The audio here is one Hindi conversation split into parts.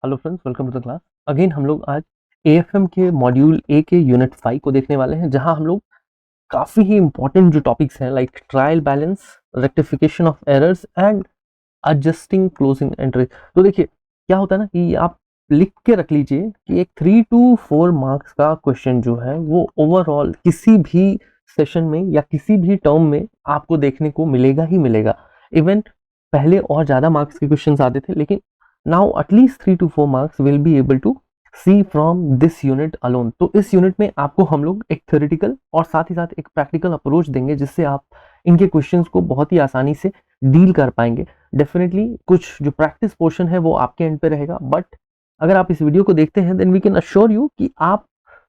Hello friends, welcome to the class. Again हम लोग आज एएफएम के मॉड्यूल ए के यूनिट 5 को देखने वाले हैं, जहां हम लोग काफ़ी ही इंपॉर्टेंट जो टॉपिक्स हैं like trial balance, rectification of errors and adjusting closing entry. तो देखिए क्या होता है ना कि आप लिख के रख लीजिए कि एक 3 to 4 मार्क्स का क्वेश्चन जो है वो ओवरऑल किसी भी सेशन में या किसी भी टर्म में आपको देखने को मिलेगा ही मिलेगा। इवन पहले और ज़्यादा मार्क्स के क्वेश्चन आते थे, लेकिन now at least 3 to 4 marks will be able to see from this unit alone. तो इस यूनिट में आपको हम लोग एक थ्योरेटिकल और साथ ही साथ एक प्रैक्टिकल अप्रोच देंगे, जिससे आप इनके क्वेश्चंस को बहुत ही आसानी से डील कर पाएंगे। डेफिनेटली कुछ जो प्रैक्टिस पोर्शन है वो आपके एंड पे रहेगा, बट अगर आप इस वीडियो को देखते हैं then we can assure you कि आप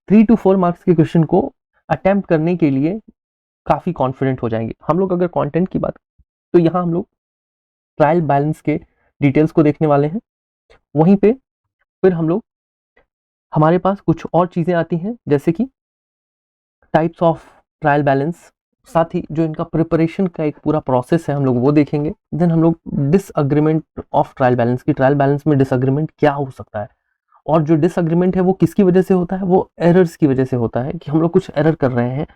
3 to 4 मार्क्स के क्वेश्चन को अटेम्प्ट करने के लिए काफ़ी कॉन्फिडेंट हो जाएंगे। हम लोग अगर कंटेंट की बात, तो यहाँ हम लोग ट्रायल बैलेंस के डिटेल्स को देखने वाले हैं। वहीं पे फिर हम लोग हमारे पास कुछ और चीज़ें आती हैं, जैसे कि टाइप्स ऑफ ट्रायल बैलेंस, साथ ही जो इनका प्रिपरेशन का एक पूरा प्रोसेस है हम लोग वो देखेंगे। देन हम लोग डिसएग्रीमेंट ऑफ ट्रायल बैलेंस की, ट्रायल बैलेंस में डिसएग्रीमेंट क्या हो सकता है, और जो डिसएग्रीमेंट है वो किसकी वजह से होता है, वो एरर्स की वजह से होता है कि हम लोग कुछ एरर कर रहे हैं,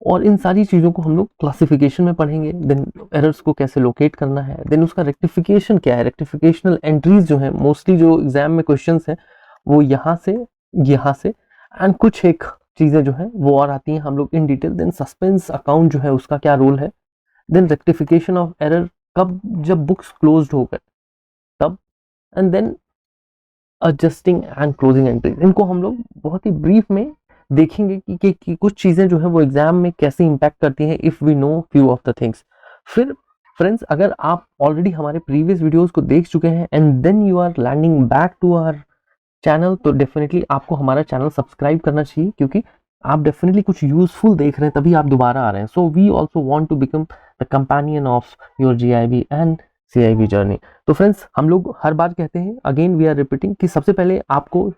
और इन सारी चीज़ों को हम लोग क्लासिफिकेशन में पढ़ेंगे। देन एरर्स को कैसे लोकेट करना है, देन उसका रेक्टिफिकेशन क्या है, रेक्टिफिकेशनल एंट्रीज जो है मोस्टली जो एग्जाम में क्वेश्चंस हैं वो यहाँ से एंड कुछ एक चीज़ें जो है वो और आती हैं हम लोग in detail. Then suspense account जो है उसका क्या रोल है, देन रेक्टिफिकेशन ऑफ एरर कब, जब बुक्स क्लोज्ड हो गए तब, and then adjusting and closing entries. इनको हम लोग बहुत ही ब्रीफ में देखेंगे कि कुछ चीज़ें जो है वो एग्जाम में कैसे इंपैक्ट करती हैं if we know few of the things. फिर फ्रेंड्स, अगर आप ऑलरेडी हमारे प्रीवियस वीडियोस को देख चुके हैं and then you are landing back to our channel, तो डेफिनेटली आपको हमारा चैनल सब्सक्राइब करना चाहिए, क्योंकि आप डेफिनेटली कुछ यूजफुल देख रहे हैं तभी आप दोबारा आ रहे हैं। So we also want to become the companion of your GIB and CIB journey. तो फ्रेंड्स, हम लोग हर बार कहते हैं, अगेन वी आर रिपीटिंग, कि सबसे पहले आपको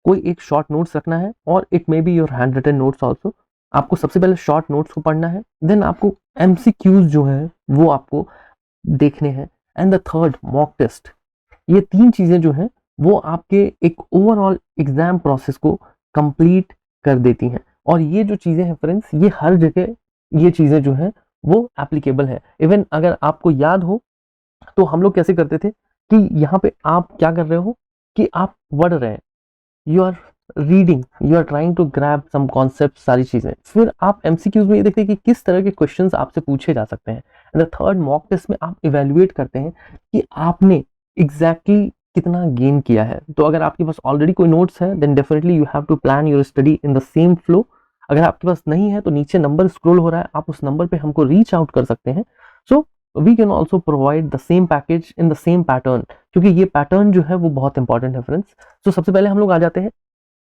कोई एक शॉर्ट नोट्स रखना है, और it may be your handwritten notes also. आपको सबसे पहले शॉर्ट नोट्स को पढ़ना है, देन आपको MCQs जो है वो आपको देखने हैं, and the third mock test. ये तीन चीज़ें जो हैं वो आपके एक ओवरऑल एग्जाम प्रोसेस को कंप्लीट कर देती हैं। और ये जो चीज़ें हैं फ्रेंड्स, ये हर जगह ये चीज़ें जो हैं वो एप्लीकेबल है। इवन अगर आपको याद हो तो हम लोग कैसे करते थे कि यहाँ पे आप क्या कर रहे हो कि आप पढ़ रहे हैं, you are reading, you are trying to grab some concept, सारी चीज़ें। फिर आप MCQs में ये देखते हैं कि किस तरह के क्वेश्चंस आपसे पूछे जा सकते हैं, and the third mock test में आप इवेल्युएट करते हैं कि आपने एग्जैक्टली कितना गेन किया है। तो अगर आपके पास ऑलरेडी कोई नोट्स है then definitely you have to plan your study in the same flow. अगर आपके पास नहीं है तो नीचे नंबर स्क्रॉल हो रहा है, आप उस नंबर पे हमको रीच आउट कर सकते हैं। So we can also provide the same package in the same pattern, क्योंकि ये पैटर्न जो है वो बहुत इंपॉर्टेंट है फ्रेंड्स। तो सबसे पहले हम लोग आ जाते हैं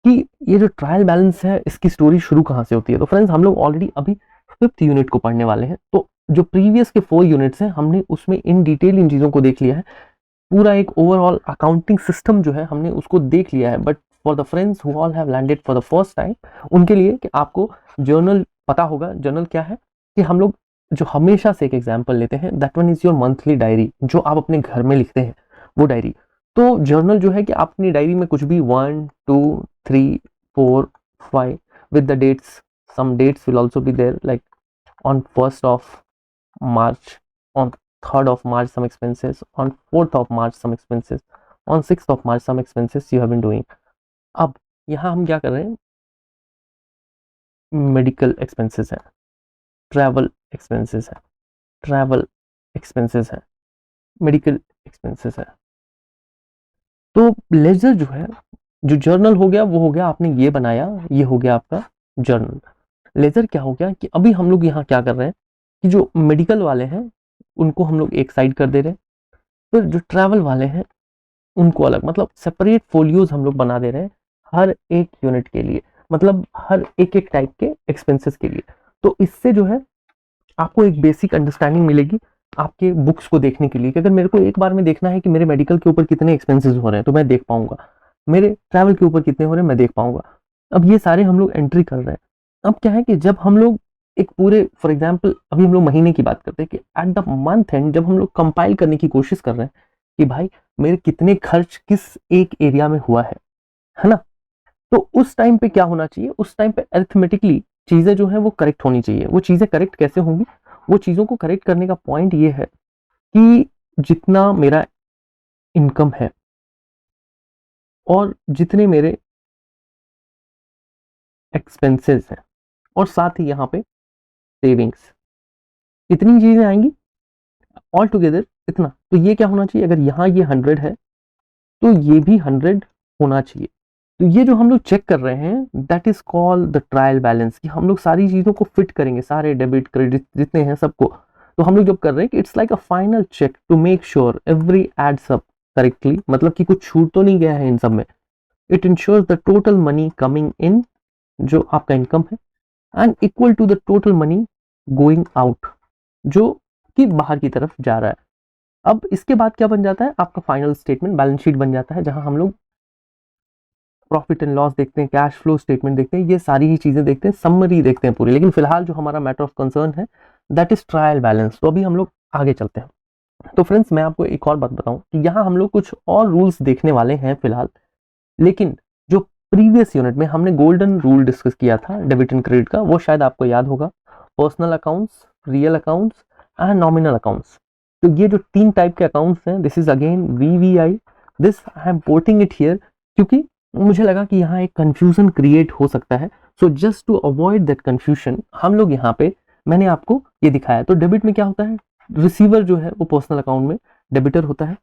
कि ये जो ट्रायल बैलेंस है इसकी स्टोरी शुरू कहाँ से होती है। तो फ्रेंड्स, हम लोग ऑलरेडी अभी 5th यूनिट को पढ़ने वाले हैं, तो जो प्रीवियस के 4 यूनिट्स हैं हमने उसमें इन डिटेल इन चीज़ों को देख लिया है। पूरा एक ओवरऑल अकाउंटिंग सिस्टम जो है हमने उसको देख लिया है। But for the friends who all have landed for the first time, उनके लिए कि आपको जर्नल पता होगा। जर्नल क्या है कि हम लोग जो हमेशा से एक एग्जाम्पल लेते हैं, that one is your monthly diary, जो आप अपने घर में लिखते हैं वो डायरी। तो जर्नल जो है कि आप अपनी डायरी में कुछ भी 1 2 3 4 5 with the dates, some dates will also be there, like on 1st of March, on 3rd of March some expenses, on 4th of March some expenses, on 6th of March some expenses you have been doing. अब यहाँ हम क्या कर रहे हैं, मेडिकल एक्सपेंसेस है, ट्रैवल एक्सपेंसेस है, ट्रैवल एक्सपेंसेस है, मेडिकल एक्सपेंसेस है। तो लेजर जो है, जो जर्नल हो गया वो हो गया, आपने ये बनाया, ये हो गया आपका जर्नल। लेजर क्या हो गया कि अभी हम लोग यहाँ क्या कर रहे हैं कि जो मेडिकल वाले हैं उनको हम लोग एक साइड कर दे रहे हैं, फिर जो ट्रैवल वाले हैं उनको अलग, मतलब सेपरेट फोलियोज हम लोग बना दे रहे हैं हर एक यूनिट के लिए, मतलब हर एक एक टाइप के एक्सपेंसेस के लिए। तो इससे जो है आपको एक बेसिक अंडरस्टैंडिंग मिलेगी आपके बुक्स को देखने के लिए, कि अगर मेरे को एक बार में देखना है कि मेरे मेडिकल के ऊपर कितने एक्सपेंसेस हो रहे हैं तो मैं देख पाऊंगा, मेरे ट्रैवल के ऊपर कितने हो रहे हैं मैं देख पाऊंगा। अब ये सारे हम लोग एंट्री कर रहे हैं। अब क्या है कि जब हम लोग एक पूरे, फॉर एग्जाम्पल अभी हम लोग महीने की बात करते हैं कि एट द मंथ एंड जब हम लोग कंपाइल करने की कोशिश कर रहे हैं कि भाई मेरे कितने खर्च किस एक एरिया में हुआ है ना। तो उस टाइम पे क्या होना चाहिए, उस टाइम पे अरिथमेटिकली चीजें जो है वो करेक्ट होनी चाहिए। वो चीजें करेक्ट कैसे होंगी, वो चीजों को करेक्ट करने का पॉइंट ये है कि जितना मेरा इनकम है और जितने मेरे एक्सपेंसेस हैं और साथ ही यहाँ पे सेविंग्स, इतनी चीजें आएंगी ऑल टुगेदर इतना। तो ये क्या होना चाहिए, अगर यहाँ ये 100 है तो ये भी 100 होना चाहिए। तो ये जो हम लोग चेक कर रहे हैं that is called the trial balance, कि हम लोग सारी चीजों को फिट करेंगे, सारे डेबिट क्रेडिट जितने हैं सबको। तो हम लोग जब कर रहे हैं कि it's like a final check to make sure every adds up correctly, मतलब कि कुछ छूट तो नहीं गया है इन सब में। It ensures the total money coming in, जो आपका इनकम है, and equal to the total money going out, जो कि बाहर की तरफ जा रहा है। अब इसके बाद क्या बन जाता है, आपका फाइनल स्टेटमेंट बैलेंस शीट बन जाता है, जहां हम लोग प्रॉफिट एंड लॉस देखते हैं, कैश फ्लो स्टेटमेंट देखते हैं, ये सारी ही चीजें देखते हैं, समरी देखते हैं पूरी। लेकिन फिलहाल जो हमारा मैटर ऑफ कंसर्न है दैट इज ट्रायल बैलेंस। तो अभी हम लोग आगे चलते हैं। तो फ्रेंड्स, मैं आपको एक और बात बताऊं कि यहाँ हम लोग कुछ और रूल्स देखने वाले हैं फिलहाल। लेकिन जो प्रीवियस यूनिट में हमने गोल्डन रूल डिस्कस किया था डेबिट एंड क्रेडिट का, वो शायद आपको याद होगा, personal accounts, real accounts and nominal accounts. तो ये जो 3 टाइप के अकाउंट्स हैं, this is again VVI, this I am porting it here क्योंकि मुझे लगा कि यहाँ एक कंफ्यूजन क्रिएट हो सकता है। So just to avoid that confusion हम लोग यहाँ पे मैंने आपको ये दिखाया। तो डेबिट में क्या होता है, रिसीवर जो है वो पर्सनल अकाउंट में डेबिटर होता है।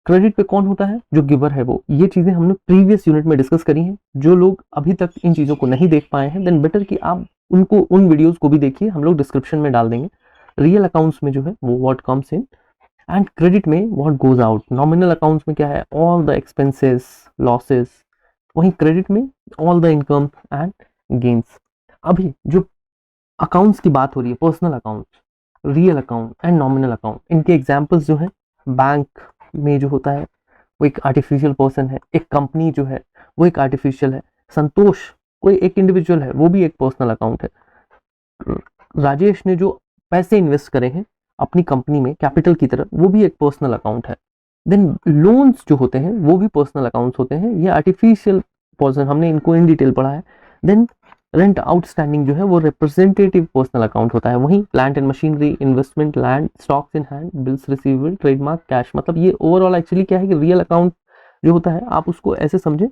क्रेडिट पे कौन होता है, जो गिवर है वो। ये चीजें हमने प्रीवियस यूनिट में डिस्कस करी हैं। जो लोग अभी तक इन चीजों को नहीं देख पाए हैं देन बेटर कि आप उनको उन वीडियोस को भी देखिए, हम लोग डिस्क्रिप्शन में डाल देंगे। रियल अकाउंट्स में जो है वो what comes in and credit में what goes out. Nominal accounts में क्या है, ऑल द एक्सपेंसेस लॉसेस। वहीं क्रेडिट में all the income and gains. अभी जो अकाउंट्स की बात हो रही है, personal account, real account and nominal account, इनके एग्जांपल्स जो है, बैंक में जो होता है वो एक आर्टिफिशियल पर्सन है, एक कंपनी जो है वो एक आर्टिफिशियल है, संतोष कोई एक इंडिविजुअल है, वो भी एक पर्सनल अकाउंट है, राजेश ने जो पैसे इन्वेस्ट करे हैं अपनी कंपनी में कैपिटल की तरह, वो भी एक पर्सनल अकाउंट है। देन लोन्स जो होते हैं वो भी पर्सनल अकाउंट्स होते हैं, ये आर्टिफिशियल पर्सन, हमने इनको इन डिटेल पढ़ा है। देन रेंट आउटस्टैंडिंग जो है वो रिप्रेजेंटेटिव पर्सनल अकाउंट होता है। वहीं plant and machinery, investment, land, stocks in hand, bills receivable, trademark, cash, मतलब ये ओवरऑल एक्चुअली क्या है कि रियल अकाउंट जो होता है आप उसको ऐसे समझे,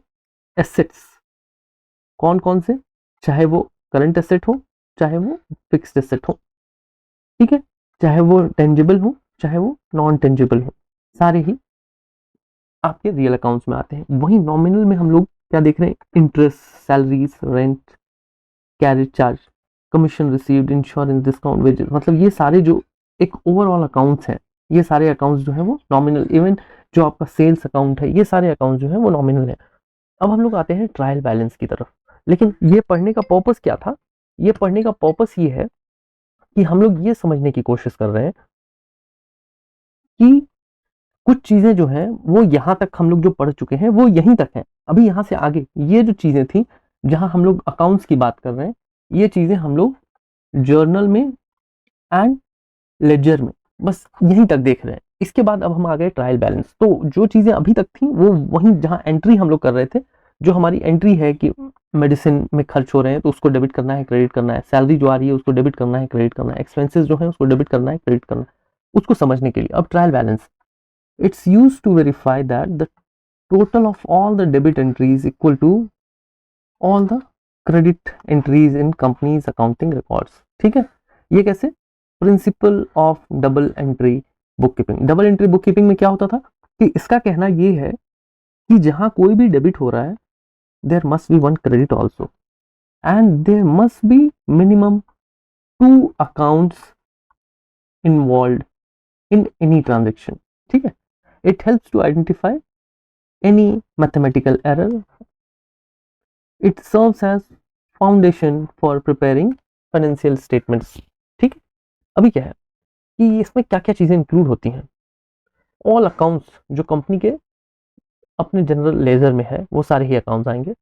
एसेट्स कौन कौन से, चाहे वो करंट एसेट हो, चाहे वो फिक्स्ड एसेट हो, ठीक है, चाहे वो टेंजिबल हो, चाहे वो नॉन टेंजिबल हो, सारे ही आपके रियल अकाउंट्स में आते हैं। वहीं नॉमिनल में हम लोग क्या देख रहे हैं, interest, salaries, rent, carriage charge, commission received, insurance, discount, wages, मतलब ये सारे जो एक ओवरऑल अकाउंट्स हैं, ये सारे अकाउंट्स जो है वो नॉमिनल। इवन जो आपका सेल्स अकाउंट है, ये सारे अकाउंट जो है वो नॉमिनल है। अब हम लोग आते हैं ट्रायल बैलेंस की तरफ। लेकिन ये पढ़ने का पर्पस क्या था, ये पढ़ने का पर्पस ये है कि हम लोग ये समझने की कोशिश कर रहे हैं कि कुछ चीजें जो हैं वो यहाँ तक हम लोग जो पढ़ चुके हैं वो यहीं तक हैं। अभी यहाँ से आगे ये जो चीजें थी जहां हम लोग अकाउंट्स की बात कर रहे हैं, ये चीजें हम लोग जर्नल में एंड लेजर में बस यहीं तक देख रहे हैं। इसके बाद अब हम आ गए ट्रायल बैलेंस। तो जो चीजें अभी तक थी वो वहीं जहां एंट्री हम लोग कर रहे थे, जो हमारी एंट्री है कि मेडिसिन में खर्च हो रहे हैं तो उसको डेबिट करना है, क्रेडिट करना है, सैलरी जो आ रही है उसको डेबिट करना है, क्रेडिट करना है, एक्सपेंसेस जो है उसको डेबिट करना है, क्रेडिट करना है, उसको समझने के लिए अब trial balance, it's used to verify that the total of all the debit entries equal to all the credit entries in company's accounting records। ठीक है, ये कैसे, principle of double entry book keeping. Double entry book keeping में क्या होता था कि इसका कहना ये है कि जहां कोई भी डेबिट हो रहा है there must be one credit also and there must be minimum 2 accounts involve in any transaction. ठीक है, it helps to identify any mathematical error, it serves as foundation for preparing financial statements। ठीक है, अभी क्या है कि इसमें क्या क्या चीजें इंक्लूड होती हैं। ऑल अकाउंट्स जो कंपनी के अपने जनरल लेजर में है वो सारे ही अकाउंट्स आएंगे।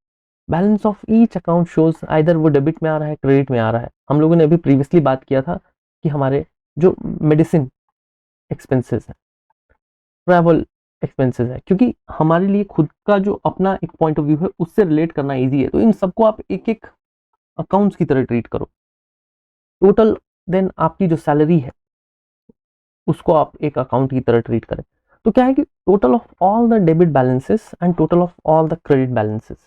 Balance of each account shows either वो डेबिट में आ रहा है, क्रेडिट में आ रहा है। हम लोगों ने अभी प्रीवियसली बात किया था कि हमारे जो मेडिसिन एक्सपेंसेस है, ट्रैवल एक्सपेंसेस है, क्योंकि हमारे लिए खुद का जो अपना एक पॉइंट ऑफ व्यू है उससे रिलेट करना ईजी है। तो इन सबको आप एक एक अकाउंट्स की तरह ट्रीट करो। टोटल देन आपकी जो सैलरी है उसको आप एक अकाउंट की तरह ट्रीट करें। तो क्या है कि total of all the debit balances and total of all the credit balances,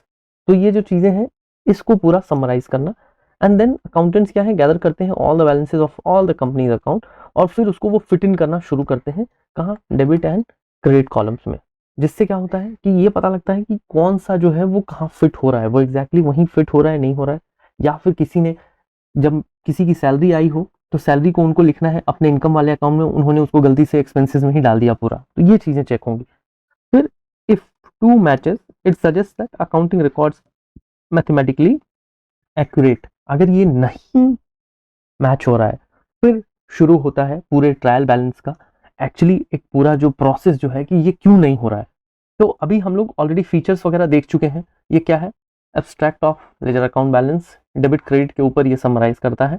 तो ये जो चीजें हैं इसको पूरा समराइज करना। एंड देन अकाउंटेंट्स क्या है, गैदर करते हैं all the balances of all the companies account, और फिर उसको वो फिट इन करना शुरू करते हैं कहाँ, डेबिट एंड क्रेडिट कॉलम्स में। जिससे क्या होता है कि ये पता लगता है कि कौन सा जो है वो कहाँ फिट हो रहा है, वो एग्जैक्टली वहीं फिट हो रहा है नहीं हो रहा है, या फिर किसी ने जब किसी की सैलरी आई हो तो सैलरी को उनको लिखना है अपने इनकम वाले अकाउंट में, उन्होंने उसको गलती से एक्सपेंसेस में ही डाल दिया पूरा, तो ये चीजें चेक होंगी। फिर if two matches it suggest that accounting records mathematically accurate. अगर ये नहीं मैच हो रहा है फिर शुरू होता है पूरे ट्रायल बैलेंस का एक्चुअली एक पूरा जो प्रोसेस जो है कि ये क्यों नहीं हो रहा है। तो अभी हम लोग ऑलरेडी फीचर्स वगैरह देख चुके हैं। ये क्या है, abstract of ledger account balance, debit credit के ऊपर ये समराइज करता है,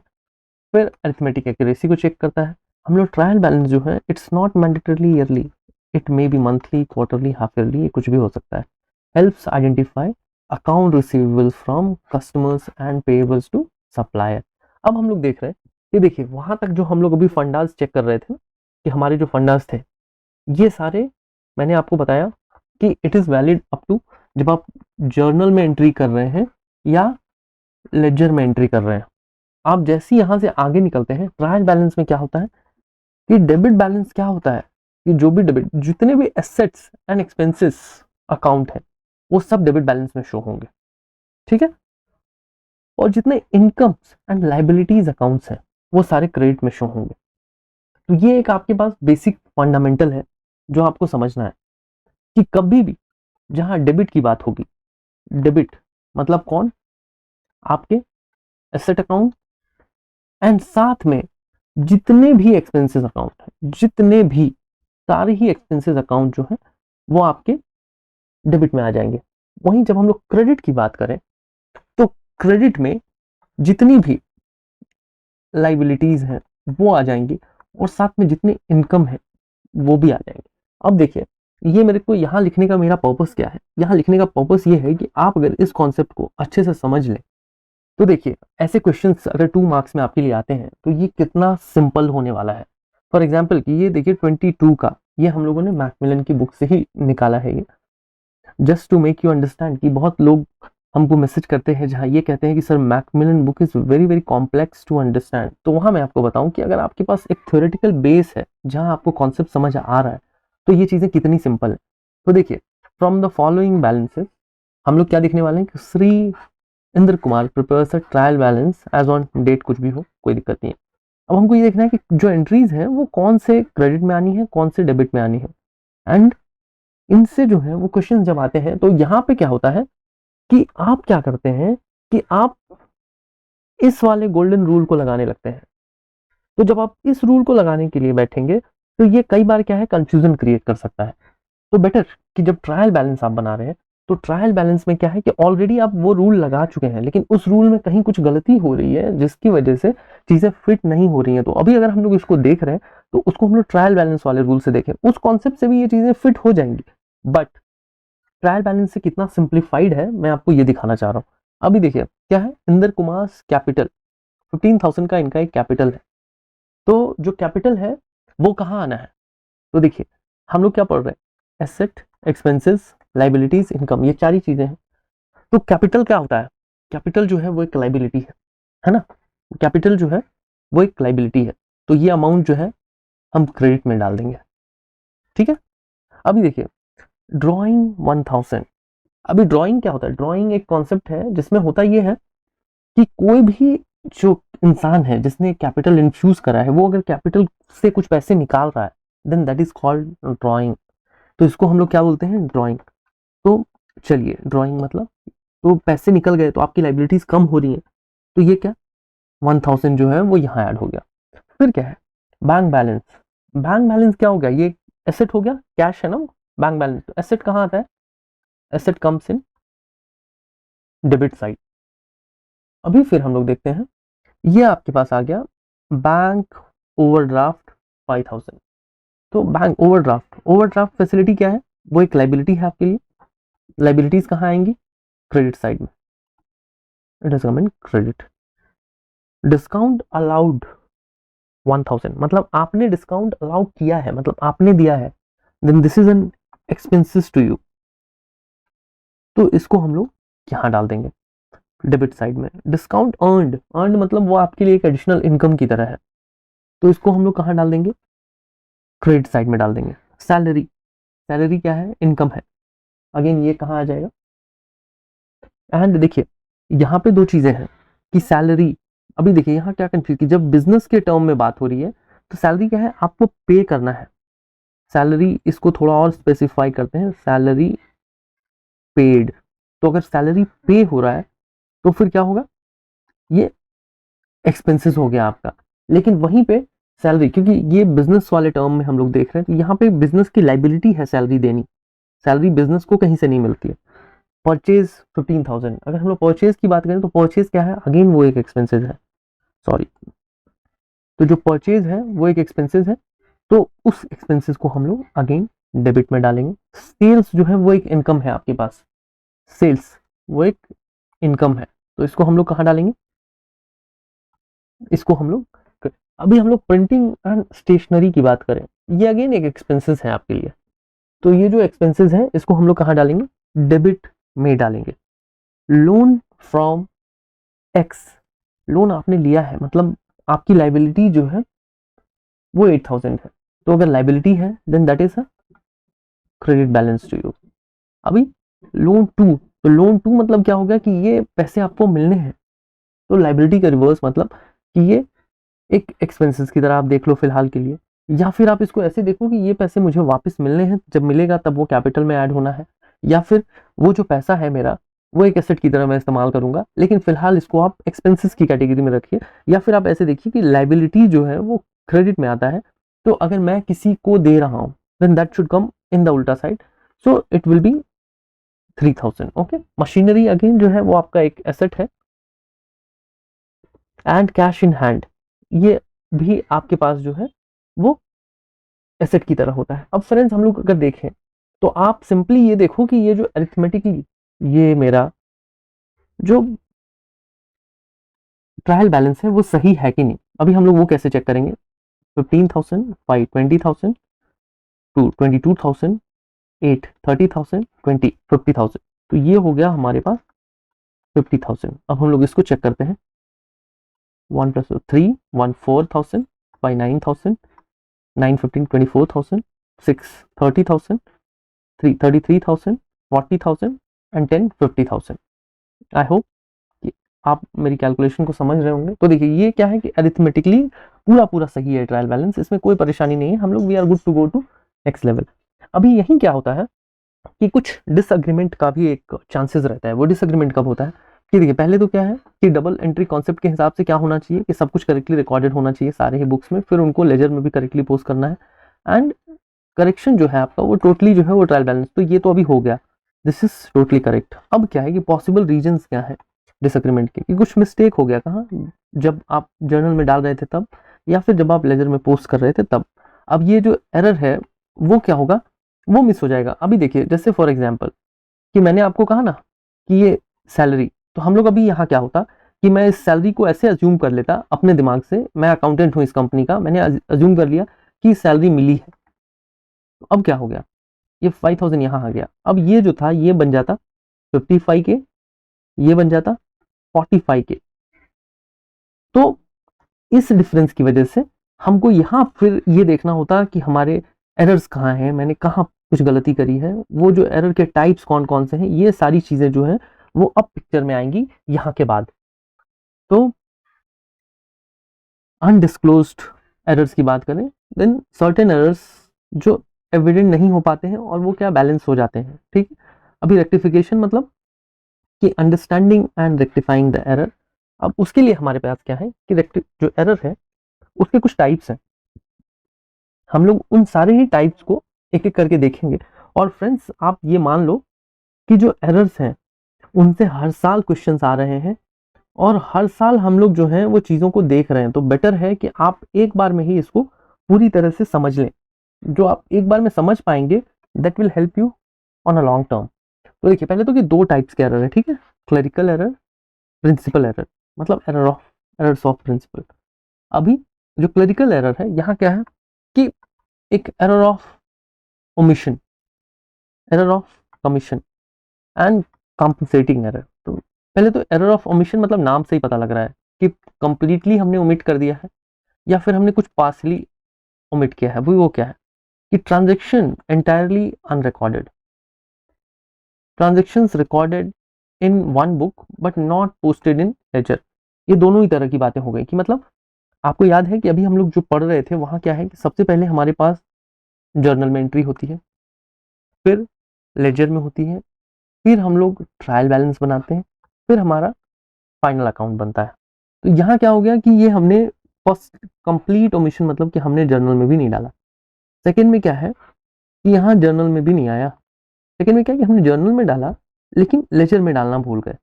फिर अरिथमेटिक एक्यूरेसी को चेक करता है। हम लोग ट्रायल बैलेंस जो है it's not mandatorily yearly, it may be monthly, quarterly, half yearly, ये कुछ भी हो सकता है। Helps identify account receivables from customers and payables to supplier. अब हम लोग देख रहे हैं कि देखिए वहां तक जो हम लोग अभी फंडास चेक कर रहे थे कि हमारे जो फंडास थे ये सारे मैंने आपको बताया कि it is valid up to जब आप जर्नल में एंट्री कर रहे हैं या लेजर में एंट्री कर रहे हैं। आप जैसे यहां से आगे निकलते हैं ट्रायल बैलेंस में क्या होता है कि डेबिट बैलेंस क्या होता है कि जो भी डेबिट जितने भी एसेट्स एंड एक्सपेंसेस अकाउंट है वो सब डेबिट बैलेंस में शो होंगे, ठीक है। और जितने इनकम्स एंड लाइबिलिटीज अकाउंट्स हैं वो सारे क्रेडिट में शो होंगे। तो ये एक आपके पास बेसिक फंडामेंटल है जो आपको समझना है कि कभी भी जहां डेबिट की बात होगी, डेबिट मतलब कौन, आपके एसेट अकाउंट एंड साथ में जितने भी एक्सपेंसेस अकाउंट है, जितने भी सारे ही एक्सपेंसेस अकाउंट जो है वो आपके डेबिट में आ जाएंगे। वहीं जब हम लोग क्रेडिट की बात करें तो क्रेडिट में जितनी भी लाइबिलिटीज हैं वो आ जाएंगी और साथ में जितनी इनकम है वो भी आ जाएंगे। अब देखिए ये मेरे को यहाँ लिखने का मेरा पर्पस क्या है, यहाँ लिखने का पर्पस ये है कि आप अगर इस कॉन्सेप्ट को अच्छे से समझ लें तो देखिए ऐसे क्वेश्चंस अगर 2 मार्क्स में आपके लिए आते हैं तो ये कितना सिंपल होने वाला है। फॉर एग्जाम्पल कि ये देखिए 22 का ये हम लोगों ने मैकमिलन की बुक से ही निकाला है। ये just to make you understand कि बहुत लोग हमको मैसेज करते हैं जहाँ ये कहते हैं कि sir Macmillan book is very very complex to understand. तो वहाँ मैं आपको बताऊं कि अगर आपके पास एक थ्योरेटिकल बेस है जहाँ आपको कॉन्सेप्ट समझ आ रहा है तो ये चीज़ें कितनी सिंपल है। तो देखिए फ्रॉम द फॉलोइंग बैलेंसेस हम लोग क्या देखने वाले हैं कि Shri Indra Kumar prepares a trial balance as on date, कुछ भी हो कोई दिक्कत नहीं है। अब हमको ये देखना है कि जो एंट्रीज हैं वो कौन से क्रेडिट में आनी है कौन से डेबिट में आनी है। एंड इनसे जो है वो क्वेश्चन जब आते हैं तो यहाँ पे क्या होता है कि आप क्या करते हैं कि आप इस वाले गोल्डन रूल को लगाने लगते हैं। तो जब आप इस रूल को लगाने के लिए बैठेंगे तो ये कई बार क्या है कंफ्यूजन क्रिएट कर सकता है। तो बेटर कि जब ट्रायल बैलेंस आप बना रहे हैं तो ट्रायल बैलेंस में क्या है कि ऑलरेडी आप वो रूल लगा चुके हैं लेकिन उस रूल में कहीं कुछ गलती हो रही है जिसकी वजह से चीजें फिट नहीं हो रही हैं। तो अभी अगर हम लोग इसको देख रहे हैं तो उसको हम लोग ट्रायल बैलेंस वाले रूल से देखें, उस कॉन्सेप्ट से भी ये चीजें फिट हो जाएंगी। बट ट्रायल बैलेंस से कितना सिंप्लीफाइड है मैं आपको ये दिखाना चाह रहा हूँ। अभी देखिए क्या है, इंदर कुमार कैपिटल 15,000 का इनका एक कैपिटल है। तो जो कैपिटल है वो कहाँ आना है, तो देखिए हम लोग क्या पढ़ रहे हैं, एसेट, एक्सपेंसेस, लाइबिलिटीज, इनकम, ये चार ही चीजें हैं। तो कैपिटल क्या होता है, कैपिटल जो है वो एक लाइबिलिटी है ना, कैपिटल जो है वो एक लाइबिलिटी है। तो ये अमाउंट जो है हम क्रेडिट में डाल देंगे, ठीक है। अभी देखिए ड्रॉइंग 1000, अभी ड्रॉइंग क्या होता है, ड्रॉइंग एक कॉन्सेप्ट है जिसमें होता ये है कि कोई भी जो इंसान है जिसने कैपिटल इन्फ्यूज करा है वो अगर कैपिटल से कुछ पैसे निकाल रहा है then that is called drawing. तो इसको हम लोग क्या बोलते हैं, ड्रॉइंग। तो चलिए ड्रॉइंग मतलब तो पैसे निकल गए तो आपकी लाइबिलिटीज कम हो रही हैं, तो ये क्या 1000 जो है वो यहाँ ऐड हो गया। फिर क्या है बैंक बैलेंस, बैंक बैलेंस क्या हो गया, ये एसेट हो गया, कैश है ना बैंक बैलेंस। तो एसेट कहाँ आता है, asset comes in debit side. अभी फिर हम लोग देखते हैं ये आपके पास आ गया बैंक ओवरड्राफ्ट 5000। तो बैंक ओवरड्राफ्ट, ओवरड्राफ्ट फैसिलिटी क्या है, वो एक लाइबिलिटी है आपके लिए। लाइबिलिटीज कहाँ आएंगी, क्रेडिट साइड में, it is come in credit. Discount allowed 1000, मतलब आपने डिस्काउंट अलाउ किया है, मतलब आपने दिया है, then this is an expenses to you, तो इसको हम लोग यहाँ डाल देंगे डेबिट साइड में। डिस्काउंट अर्नड, अर्नड मतलब वो आपके लिए एक एडिशनल इनकम की तरह है, तो इसको हम लोग कहाँ डाल देंगे, क्रेडिट साइड में डाल देंगे। सैलरी, सैलरी क्या है, इनकम है, अगेन ये कहाँ आ जाएगा। एंड देखिए यहाँ पे दो चीजें हैं कि सैलरी, अभी देखिए यहाँ क्या कंफ्यूज की, जब बिजनेस के टर्म में बात हो रही है तो सैलरी क्या है, आपको पे करना है। सैलरी, इसको थोड़ा और स्पेसिफाई करते हैं, सैलरी पेड। तो अगर सैलरी पे हो रहा है तो फिर क्या होगा, ये एक्सपेंसेस हो गया आपका। लेकिन वहीं पे सैलरी, क्योंकि ये बिजनेस वाले टर्म में हम लोग देख रहे हैं, तो यहाँ पे बिजनेस की लाइबिलिटी है सैलरी देनी, सैलरी बिजनेस को कहीं से नहीं मिलती है। परचेज 15,000, अगर हम लोग परचेज की बात करें तो परचेज क्या है, अगेन वो एक एक्सपेंसेस है, सॉरी, तो जो परचेज है वो एक एक्सपेंसेस है, तो उस एक्सपेंसेस को हम लोग अगेन डेबिट में डालेंगे। सेल्स जो है वो एक इनकम है आपके पास, सेल्स वो एक इनकम है, तो इसको हम लोग कहाँ डालेंगे, इसको हम लोग, अभी हम लोग प्रिंटिंग एंड स्टेशनरी की बात करें, ये अगेन एक एक्सपेंसेस है आपके लिए, तो ये जो एक्सपेंसेस है इसको हम लोग कहाँ डालेंगे, डेबिट में डालेंगे। लोन फ्रॉम एक्स, लोन आपने लिया है, मतलब आपकी लाइबिलिटी जो है वो 8000 है, तो अगर लाइबिलिटी है then that is a credit balance to you. अभी लोन टू, तो लोन टू मतलब क्या हो गया कि ये पैसे आपको मिलने हैं, तो लाइबिलिटी का रिवर्स मतलब कि ये एक एक्सपेंसेस की तरह आप देख लो फिलहाल के लिए, या फिर आप इसको ऐसे देखो कि ये पैसे मुझे वापस मिलने हैं, जब मिलेगा तब वो कैपिटल में ऐड होना है, या फिर वो जो पैसा है मेरा वो एक एसेट की तरह मैं इस्तेमाल करूंगा, लेकिन फिलहाल इसको आप एक्सपेंसेस की कैटेगरी में रखिए। या फिर आप ऐसे देखिए कि लाइबिलिटी जो है वो क्रेडिट में आता है, तो अगर मैं किसी को दे रहा हूं then that should come in the उल्टा side, so it will be 3000। Okay, machinery again जो है वो आपका एक एसेट है। एंड कैश इन हैंड, ये भी आपके पास जो है वो एसेट की तरह होता है। अब फ्रेंड्स हम लोग अगर देखें तो आप सिंपली ये देखो कि ये जो अरिथमेटिकली ये मेरा जो ट्रायल बैलेंस है वो सही है कि नहीं, अभी हम लोग वो कैसे चेक करेंगे। 15,000, 5, 20,000, 2, 22,000, 8, 30,000, 20, 50,000, तो ये हो गया हमारे पास 50,000। अब हम लोग इसको चेक करते हैं, 1 + 3, 1, 4,000, 5, 9,000, 9, 15, 24,000, 6, 30,000, 3, 33,000, 40,000 एंड 10, 50,000। आई होप कि आप मेरी कैलकुलेशन को समझ रहे होंगे। तो देखिए ये क्या है कि अरिथमेटिकली पूरा पूरा सही है ट्रायल बैलेंस, इसमें कोई परेशानी नहीं है, हम लोग we are good to go to next level. अभी यहीं क्या होता है कि कुछ डिसएग्रीमेंट का भी एक चांसेस रहता है। वो डिसएग्रीमेंट कब होता है कि देखिए पहले तो क्या है कि डबल एंट्री कॉन्सेप्ट के हिसाब से क्या होना चाहिए कि सब कुछ करेक्टली रिकॉर्डेड होना चाहिए सारे ही बुक्स में, फिर उनको लेजर में भी करेक्टली पोस्ट करना है, एंड करेक्शन जो है आपका वो टोटली जो है वो ट्रायल बैलेंस, तो ये तो अभी हो गया, दिस इज टोटली करेक्ट। अब क्या है कि पॉसिबल रीजंस क्या है डिसएग्रीमेंट के, कि कुछ मिस्टेक हो गया कहाँ, जब आप जर्नल में डाल रहे थे तब, या फिर जब आप लेजर में पोस्ट कर रहे थे तब। अब ये जो एरर है वो क्या होगा, वो मिस हो जाएगा। अभी देखिए जैसे फॉर एग्जांपल कि मैंने आपको कहा ना कि ये सैलरी, तो हम लोग अभी यहाँ क्या होता कि मैं इस सैलरी को ऐसे अज्यूम कर लेता अपने दिमाग से, मैं अकाउंटेंट हूँ इस कंपनी का, मैंने अज्यूम कर लिया कि सैलरी मिली है। तो अब क्या हो गया, ये 5,000 यहाँ आ गया, अब ये जो था ये बन जाता 55 के, ये बन जाता 45 के। तो इस डिफरेंस की वजह से हमको यहाँ फिर ये देखना होता कि हमारे एरर्स कहाँ हैं, मैंने कहाँ कुछ गलती करी है, वो जो एरर के टाइप्स कौन कौन से हैं, ये सारी चीजें जो है वो अब पिक्चर में आएंगी यहाँ के बाद। तो अनडिस्क्लोज्ड एरर्स की बात करें, देन सर्टेन एरर्स जो एविडेंट नहीं हो पाते हैं और वो क्या बैलेंस हो जाते हैं, ठीक। अभी रेक्टिफिकेशन मतलब कि understanding and rectifying the error. अब उसके लिए हमारे पास क्या है कि जो एरर है उसके कुछ टाइप्स हैं, हम लोग उन सारे ही टाइप्स को एक एक करके देखेंगे। और फ्रेंड्स आप ये मान लो कि जो एरर्स हैं उनसे हर साल क्वेश्चंस आ रहे हैं और हर साल हम लोग जो है वो चीज़ों को देख रहे हैं, तो बेटर है कि आप एक बार में ही इसको पूरी तरह से समझ लें। जो आप एक बार में समझ पाएंगे, that will help you on a long term. तो देखिए पहले तो कि दो टाइप्स के एरर है, ठीक है, क्लरिकल एरर, प्रिंसिपल एरर, मतलब एरर्स ऑफ प्रिंसिपल। अभी जो क्लरिकल एरर है यहाँ क्या है कि एक error of omission, error of commission and compensating error. तो पहले तो एरर ऑफ ओमिशन मतलब नाम से ही पता लग रहा है कि कंप्लीटली हमने ओमिट कर दिया है या फिर हमने कुछ पार्सली ओमिट किया है। वो क्या है कि transaction entirely unrecorded, transactions recorded in one book but not posted in ledger. ये दोनों ही तरह की बातें हो गई कि मतलब आपको याद है कि अभी हम लोग जो पढ़ रहे थे वहां क्या है कि सबसे पहले हमारे पास जर्नल में एंट्री होती है, फिर लेजर में होती है, फिर हम लोग ट्रायल बैलेंस बनाते हैं, फिर हमारा फाइनल अकाउंट बनता है। तो यहाँ क्या हो गया कि ये हमने फर्स्ट कंप्लीट ओमिशन मतलब कि हमने जर्नल में भी नहीं डाला। सेकंड में क्या है कि यहाँ जर्नल में भी नहीं आया। सेकंड में क्या है कि हमने जर्नल में डाला लेकिन लेजर में डालना भूल गए।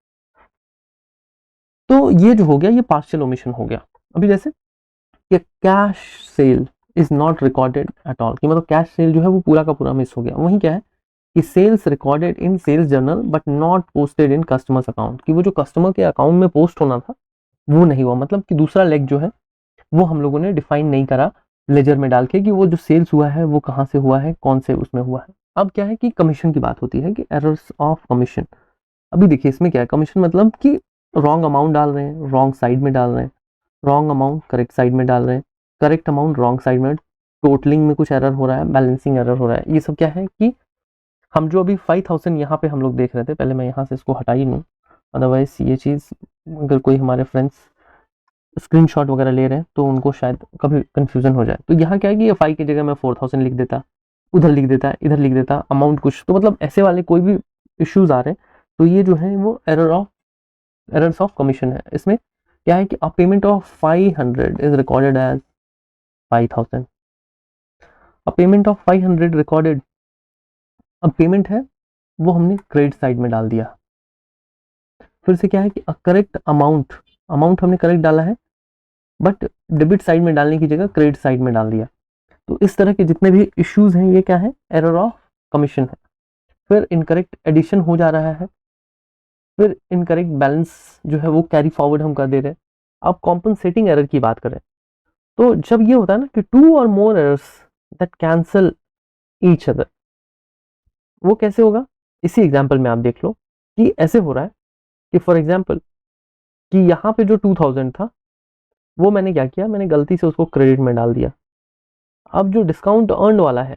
तो ये जो हो गया ये पार्शियल ओमिशन हो गया। अभी जैसे कि cash cell is not recorded at all, कि मतलब कैश सेल जो है वो पूरा का पूरा मिस हो गया। वहीं क्या है कि sales recorded in sales journal but not posted in customers account, कि वो जो कस्टमर के अकाउंट में पोस्ट होना था वो नहीं हुआ। मतलब कि दूसरा लेग जो है वो हम लोगों ने डिफाइन नहीं करा लेजर में डाल के कि वो जो सेल्स हुआ है वो कहाँ से हुआ है, कौन से उसमें हुआ है। अब क्या है कि कमीशन की बात होती है कि एरर्स ऑफ कमीशन। अभी देखिए इसमें क्या है, कमीशन मतलब कि रॉन्ग अमाउंट डाल रहे हैं, रॉन्ग साइड में डाल रहे हैं, रॉन्ग अमाउंट करेक्ट साइड में डाल रहे हैं, करेक्ट अमाउंट रॉन्ग साइड में, टोटलिंग में कुछ एरर हो रहा है, बैलेंसिंग एरर हो रहा है। ये सब क्या है कि हम जो अभी 5000 यहाँ पे हम लोग देख रहे थे, पहले मैं यहाँ से इसको हटा ही लूँ, अदरवाइज ये चीज़ अगर कोई हमारे फ्रेंड्स स्क्रीनशॉट वगैरह ले रहे हैं तो उनको शायद कभी कंफ्यूजन हो जाए। तो यहाँ क्या है कि ये 5 की जगह मैं 4000 लिख देता, उधर लिख देता, इधर लिख देता, अमाउंट कुछ, तो मतलब ऐसे वाले कोई भी इश्यूज आ रहे हैं तो ये जो है वो एरर्स ऑफ कमीशन है। इसमें क्या है कि a payment of 500 is recorded as 5000, a payment of 500 recorded, अब पेमेंट है वो हमने क्रेडिट साइड में डाल दिया। फिर से क्या है कि करेक्ट अमाउंट, अमाउंट हमने करेक्ट डाला है बट डेबिट साइड में डालने की जगह क्रेडिट साइड में डाल दिया। तो इस तरह के जितने भी इश्यूज हैं ये क्या है, एरर ऑफ कमीशन है। फिर इनकरेक्ट एडिशन हो जा रहा है, फिर इनकरेक्ट बैलेंस जो है वो कैरी फॉरवर्ड हम कर दे रहे हैं। अब कॉम्पनसेटिंग एरर की बात करें तो जब ये होता है ना कि two or more errors that cancel each other, वो कैसे होगा, इसी एग्जाम्पल में आप देख लो कि ऐसे हो रहा है कि फॉर एग्जाम्पल कि यहाँ पे जो 2000 था वो मैंने क्या किया, मैंने गलती से उसको क्रेडिट में डाल दिया। अब जो डिस्काउंट अर्न वाला है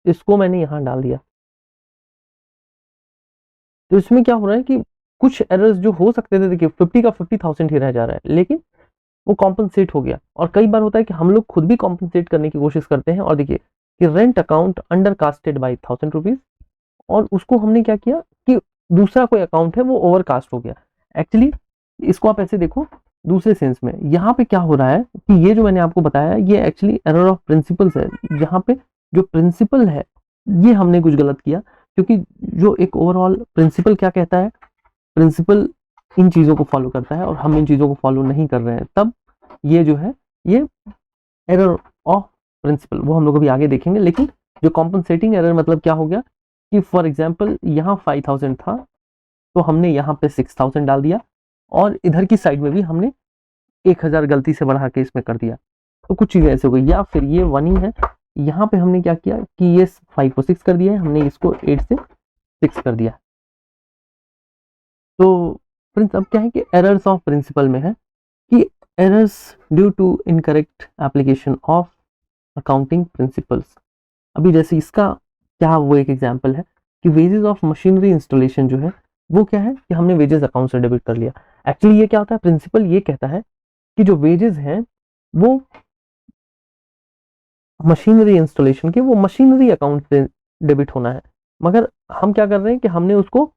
इसको मैंने यहाँ डाल दिया। तो इसमें क्या हो रहा है कि कुछ एरर्स जो हो सकते थे, देखिए 50 का 50,000 ही रह जा रहा है लेकिन वो कॉम्पनसेट हो गया। और कई बार होता है कि हम लोग खुद भी कॉम्पनसेट करने की कोशिश करते हैं। और देखिए कि rent account under casted by 1000 rupees, और उसको हमने क्या किया कि दूसरा कोई अकाउंट है वो ओवरकास्ट हो गया। एक्चुअली इसको आप ऐसे देखो दूसरे सेंस में, यहाँ पे क्या हो रहा है कि ये जो मैंने आपको बताया ये एक्चुअली एरर ऑफ प्रिंसिपल्स है। यहाँ पे जो प्रिंसिपल है ये हमने कुछ गलत किया, क्योंकि जो एक ओवरऑल प्रिंसिपल क्या कहता है, प्रिंसिपल इन चीज़ों को फॉलो करता है और हम इन चीज़ों को फॉलो नहीं कर रहे हैं, तब ये जो है ये एरर ऑफ प्रिंसिपल वो हम लोग अभी आगे देखेंगे। लेकिन जो कॉम्पनसेटिंग एरर मतलब क्या हो गया कि फॉर एग्जाम्पल यहाँ 5000 था तो हमने यहाँ पे 6000 डाल दिया और इधर की साइड में भी हमने 1000 गलती से बढ़ा के इसमें कर दिया। तो कुछ चीज़ें ऐसे हो गई, या फिर ये 1 ही है, यहाँ पे हमने क्या किया कि ये 5 को 6 कर दिया है, हमने इसको 8 से 6 कर दिया। तो फ्रेंड्स अब क्या है कि एरर्स ऑफ प्रिंसिपल में है कि errors due to incorrect application of accounting principles. अभी जैसे इसका क्या वो एक एग्जांपल है कि वेजेस ऑफ मशीनरी इंस्टॉलेशन जो है वो क्या है कि हमने वेजेस अकाउंट से डेबिट कर लिया। एक्चुअली ये क्या होता है, प्रिंसिपल ये कहता है कि जो वेजेस हैं वो मशीनरी इंस्टॉलेशन के वो मशीनरी अकाउंट से डेबिट होना है, मगर हम क्या कर रहे हैं कि हमने उसको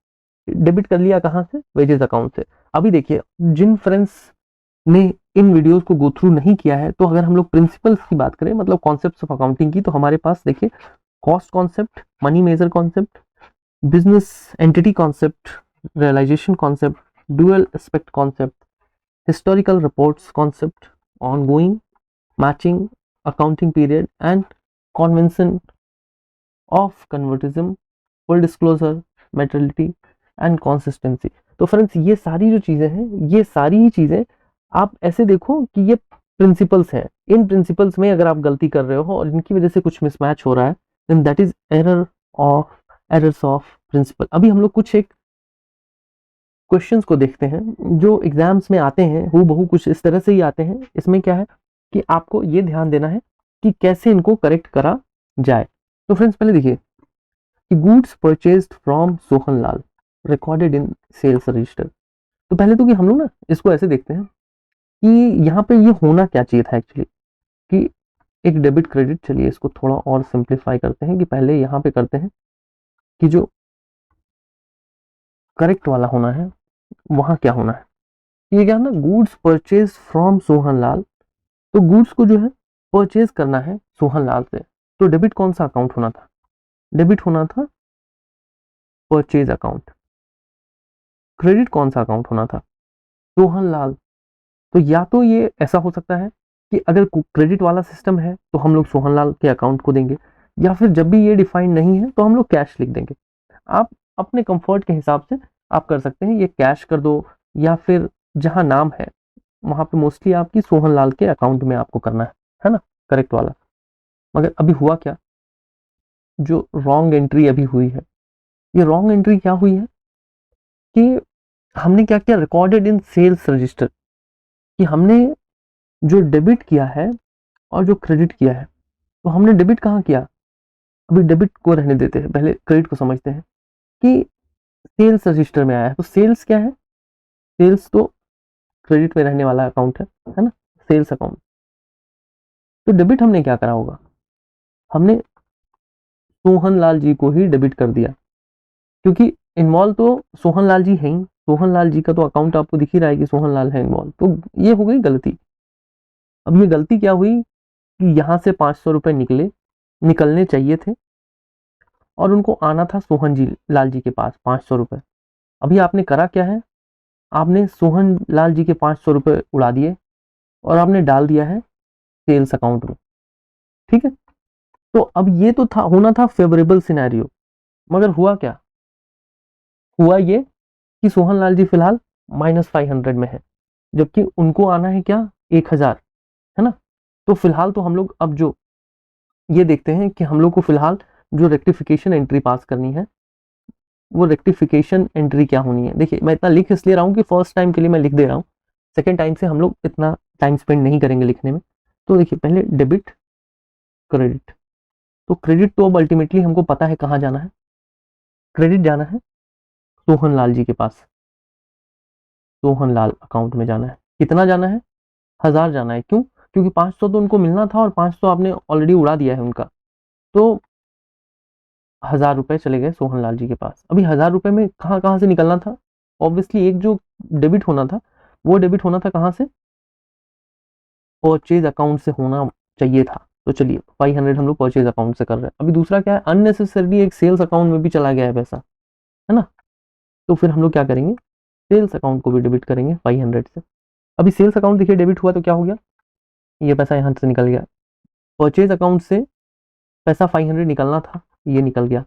डेबिट कर लिया कहाँ से, वेजेस अकाउंट से। अभी देखिए जिन फ्रेंड्स ने इन वीडियोस को गो थ्रू नहीं किया है, तो अगर हम लोग प्रिंसिपल्स की बात करें मतलब कॉन्सेप्ट्स ऑफ अकाउंटिंग की, तो हमारे पास देखिए cost concept, money measure concept, business entity concept, realisation concept, dual aspect concept, historical reports concept, ongoing, matching, accounting period and convention of conservatism, full disclosure, materiality and consistency. तो फ्रेंड्स ये सारी जो चीजें हैं, ये सारी ही चीजें आप ऐसे देखो कि ये प्रिंसिपल्स हैं। इन प्रिंसिपल्स में अगर आप गलती कर रहे हो और इनकी वजह से कुछ मिसमैच हो रहा है, then that is errors of principle. अभी हम लोग कुछ एक क्वेश्चंस को देखते हैं जो एग्जाम्स में आते हैं, हूबहू कुछ इस तरह से ही आते हैं। इसमें क्या है कि आपको ये ध्यान देना है कि कैसे इनको करेक्ट करा जाए। तो फ्रेंड्स पहले देखिए कि goods purchased from Sohan Lal recorded in sales register. तो पहले तो कि हम लोग ना इसको ऐसे देखते हैं कि यहाँ पे ये होना क्या चाहिए था एक्चुअली, कि एक डेबिट क्रेडिट। चलिए इसको थोड़ा और सिंप्लीफाई करते हैं कि पहले यहाँ पे करते हैं कि जो करेक्ट वाला होना है वहां क्या होना है। ये क्या है ना, गुड्स परचेज फ्रॉम सोहन लाल। तो गुड्स को जो है परचेज करना है सोहन लाल से, तो डेबिट कौन सा अकाउंट होना था, डेबिट होना था परचेज अकाउंट। क्रेडिट कौन सा अकाउंट होना था, सोहन लाल। तो या तो ये ऐसा हो सकता है कि अगर क्रेडिट वाला सिस्टम है तो हम लोग सोहन लाल के अकाउंट को देंगे, या फिर जब भी ये डिफाइन नहीं है तो हम लोग कैश लिख देंगे। आप अपने कंफर्ट के हिसाब से आप कर सकते हैं, ये कैश कर दो या फिर जहां नाम है वहां पे मोस्टली आपकी सोहन लाल के अकाउंट में आपको करना है ना, करेक्ट वाला। मगर अभी हुआ क्या, जो रॉन्ग एंट्री अभी हुई है, ये रॉन्ग एंट्री क्या हुई है कि हमने क्या किया, रिकॉर्डेड इन सेल्स रजिस्टर, कि हमने जो डेबिट किया है और जो क्रेडिट किया है, तो हमने डेबिट कहाँ किया, अभी डेबिट को रहने देते हैं, पहले क्रेडिट को समझते हैं कि सेल्स रजिस्टर में आया है। तो सेल्स क्या है, सेल्स तो क्रेडिट में रहने वाला अकाउंट है ना, सेल्स अकाउंट। तो डेबिट हमने क्या करा होगा, हमने सोहन लाल जी को ही डेबिट कर दिया, क्योंकि इन्वॉल्व तो सोहन लाल जी है ही, सोहन लाल जी का तो अकाउंट आपको दिख ही रहा है कि सोहन लाल है इन्वॉल्व। तो ये हो गई गलती। अब ये गलती क्या हुई कि यहाँ से 500 रुपए निकलने चाहिए थे और उनको आना था सोहन जी लाल जी के पास 500 रुपए। अभी आपने करा क्या है, आपने सोहन लाल जी के 500 रुपए उड़ा दिए और आपने डाल दिया है सेल्स अकाउंट में। ठीक है, तो अब ये तो था, होना था फेवरेबल सिनेरियो, मगर हुआ क्या, हुआ ये कि सोहन लाल जी फिलहाल -500 में है, जबकि उनको आना है क्या, 1000, है ना। तो फिलहाल तो हम लोग अब जो ये देखते हैं कि हम लोग को फिलहाल जो रेक्टिफिकेशन एंट्री पास करनी है, वो रेक्टिफिकेशन एंट्री क्या होनी है। देखिए मैं इतना लिख इसलिए रहा हूँ कि फर्स्ट टाइम के लिए मैं लिख दे रहा हूँ, सेकेंड टाइम से हम लोग इतना टाइम स्पेंड नहीं करेंगे लिखने में। तो देखिए पहले डेबिट क्रेडिट, तो क्रेडिट तो अब अल्टीमेटली हमको पता है कहाँ जाना है, क्रेडिट जाना है सोहन लाल जी के पास, सोहन लाल अकाउंट में जाना है। कितना जाना है, 1000 जाना है। क्यों, क्योंकि 500 तो उनको मिलना था और 500 आपने ऑलरेडी उड़ा दिया है उनका, तो 1000 रुपए चले गए सोहन लाल जी के पास। अभी 1000 रुपए में कहाँ कहाँ से निकलना था, ऑब्वियसली एक जो डेबिट होना था, वो डेबिट होना था कहाँ से, परचेज अकाउंट से होना चाहिए था। तो चलिए 500 हम लोग परचेज अकाउंट से कर रहे हैं। अभी दूसरा क्या है, अननेसेसरली एक सेल्स अकाउंट में भी चला गया है पैसा, है ना। तो फिर हम लोग क्या करेंगे, सेल्स अकाउंट को भी डेबिट करेंगे 500 से। अभी सेल्स अकाउंट देखिए डेबिट हुआ तो क्या हो गया, ये पैसा यहाँ से निकल गया। परचेज अकाउंट से पैसा 500 निकलना था, ये निकल गया।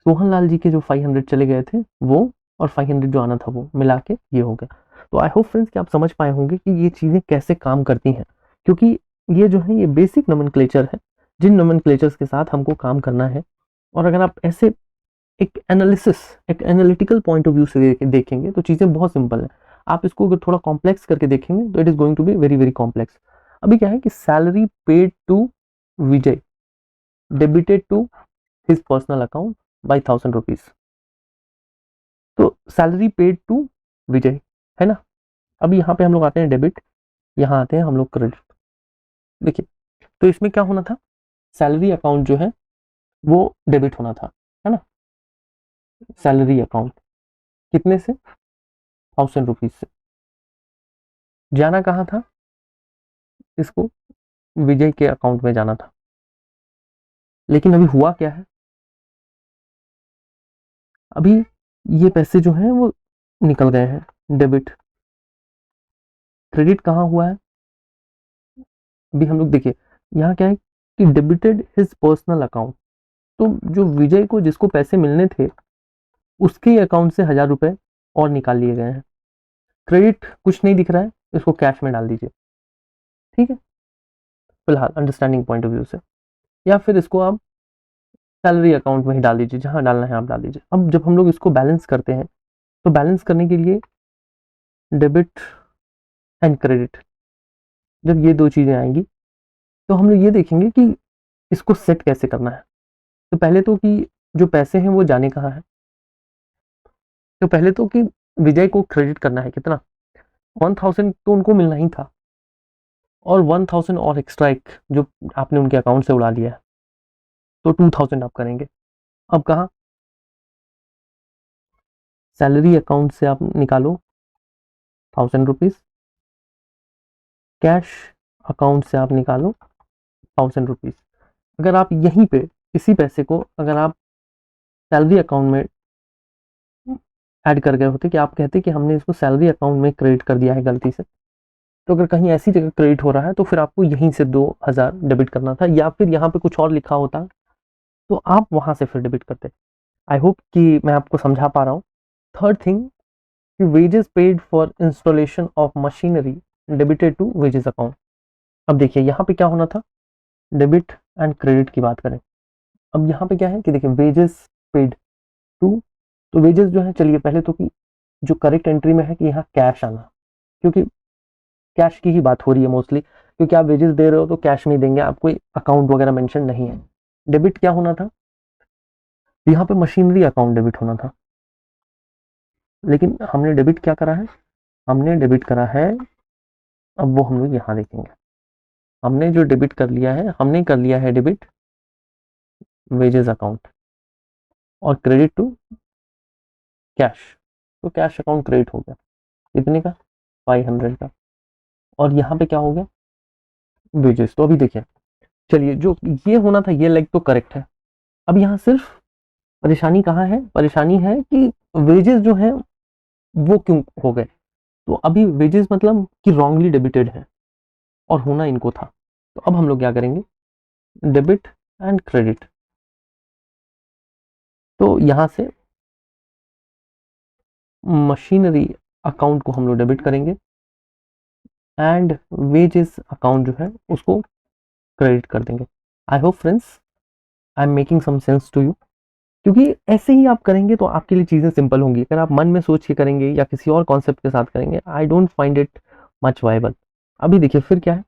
सोहन लाल जी के जो 500 चले गए थे वो, और 500 जो आना था वो मिला के ये हो गया। तो आई होप फ्रेंड्स कि आप समझ पाए होंगे कि ये चीज़ें कैसे काम करती हैं, क्योंकि ये जो है ये बेसिक नोमेनक्लेचर है, जिन नोमेनक्लेचर्स के साथ हमको काम करना है। और अगर आप ऐसे एक एनालिसिस, एक एनालिटिकल पॉइंट ऑफ व्यू से देखेंगे तो चीज़ें बहुत सिंपल है। आप इसको अगर थोड़ा कॉम्प्लेक्स करके देखेंगे तो it is going to be very very complex. अभी क्या है कि salary paid to Vijay debited to his personal account by 1000 rupees. तो सैलरी पेड टू विजय, है ना। अब यहाँ पे हम लोग आते हैं डेबिट, यहाँ आते हैं हम लोग क्रेडिट। देखिए तो इसमें क्या होना था, सैलरी अकाउंट जो है वो डेबिट होना था, है ना। सैलरी अकाउंट कितने से, 1000 रुपीज से। जाना कहाँ था, इसको विजय के अकाउंट में जाना था। लेकिन अभी हुआ क्या है, अभी ये पैसे जो हैं वो निकल गए हैं डेबिट। क्रेडिट कहाँ हुआ है, अभी हम लोग देखिए यहाँ क्या है कि डेबिटेड हिज पर्सनल अकाउंट, तो जो विजय को जिसको पैसे मिलने थे उसके अकाउंट से 1000 रुपए और निकाल लिए गए हैं। क्रेडिट कुछ नहीं दिख रहा है, इसको कैश में डाल दीजिए, ठीक है, फिलहाल अंडरस्टैंडिंग पॉइंट ऑफ व्यू से, या फिर इसको आप सैलरी अकाउंट में ही डाल दीजिए, जहां डालना है आप डाल दीजिए। अब जब हम लोग इसको बैलेंस करते हैं तो बैलेंस करने के लिए डेबिट एंड क्रेडिट, जब ये दो चीजें आएंगी तो हम लोग ये देखेंगे कि इसको सेट कैसे करना है। तो पहले तो कि जो पैसे हैं वो जाने कहाँ है, तो पहले तो कि विजय को क्रेडिट करना है कितना, 1000 तो उनको मिलना ही था, और 1000 और एक्स्ट्रा एक जो आपने उनके अकाउंट से उड़ा लिया है, तो 2000 आप करेंगे। अब कहाँ, सैलरी अकाउंट से आप निकालो 1000 रुपीज, कैश अकाउंट से आप निकालो 1000 रुपीज। अगर आप यहीं पे इसी पैसे को अगर आप सैलरी अकाउंट में ऐड कर गए होते, कि आप कहते कि हमने इसको सैलरी अकाउंट में क्रेडिट कर दिया है गलती से, तो अगर कहीं ऐसी जगह क्रेडिट हो रहा है तो फिर आपको यहीं से 2000 डेबिट करना था, या फिर यहाँ पे कुछ और लिखा होता तो आप वहां से फिर डेबिट करते। आई होप कि मैं आपको समझा पा रहा हूँ। थर्ड थिंग, कि wages paid for installation of machinery debited to wages account. अब देखिए यहाँ पे क्या होना था, डेबिट एंड क्रेडिट की बात करें। अब यहाँ पे क्या है कि देखिए वेजेस पेड टू, तो वेजेस जो है, चलिए पहले तो कि जो करेक्ट एंट्री में है कि यहाँ कैश आना, क्योंकि कैश की ही बात हो रही है मोस्टली, क्योंकि आप वेजेस दे रहे हो तो कैश में देंगे, आप कोई अकाउंट वगैरह मेंशन नहीं है। डेबिट क्या होना था, यहाँ पे मशीनरी अकाउंट डेबिट होना था, लेकिन हमने डेबिट क्या करा है, हमने डेबिट करा है, अब वो हम लोग यहाँ देखेंगे, हमने जो डेबिट कर लिया है, हमने कर लिया है डेबिट वेजेस अकाउंट और क्रेडिट टू कैश, तो कैश अकाउंट क्रेडिट हो गया, कितने का, 500 का, और यहाँ पे क्या हो गया, वेजेस। तो अभी देखिए, चलिए जो ये होना था ये लेग तो करेक्ट है। अब यहाँ सिर्फ परेशानी कहाँ है, परेशानी है कि वेजेस जो है वो क्यों हो गए, तो अभी वेजेस मतलब कि रॉन्गली डेबिटेड है और होना इनको था। तो अब हम लोग क्या करेंगे, डेबिट एंड क्रेडिट, तो यहां से मशीनरी अकाउंट को हम लोग डेबिट करेंगे एंड वेजेस अकाउंट जो है उसको क्रेडिट कर देंगे। I hope friends I am making some sense to you, क्योंकि ऐसे ही आप करेंगे तो आपके लिए चीजें सिंपल होंगी। अगर आप मन में सोच के करेंगे या किसी और कॉन्सेप्ट के साथ करेंगे, I don't find it much viable. अभी देखिए फिर क्या है